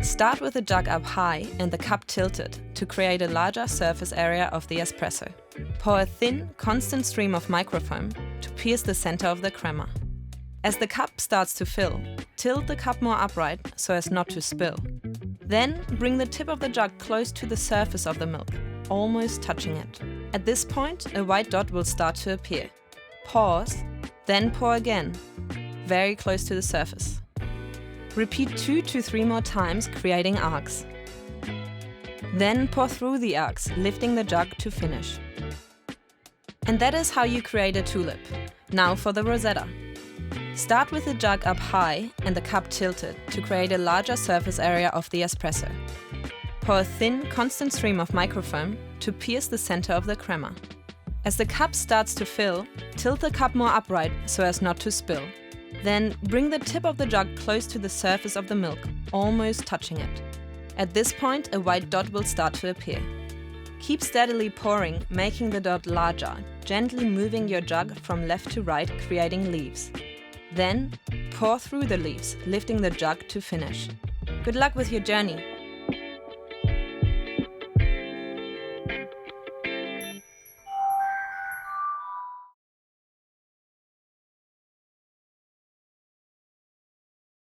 Start with the jug up high and the cup tilted to create a larger surface area of the espresso. Pour a thin, constant stream of microfoam to pierce the center of the crema. As the cup starts to fill, tilt the cup more upright so as not to spill. Then bring the tip of the jug close to the surface of the milk, almost touching it. At this point, a white dot will start to appear. Pause, then pour again, very close to the surface. Repeat 2 to 3 more times, creating arcs. Then pour through the arcs, lifting the jug to finish. And that is how you create a tulip. Now for the Rosetta. Start with the jug up high and the cup tilted to create a larger surface area of the espresso. Pour a thin, constant stream of microfoam to pierce the center of the crema. As the cup starts to fill, tilt the cup more upright so as not to spill. Then bring the tip of the jug close to the surface of the milk, almost touching it. At this point, a white dot will start to appear. Keep steadily pouring, making the dot larger, gently moving your jug from left to right, creating leaves. Then, pour through the leaves, lifting the jug to finish. Good luck with your journey!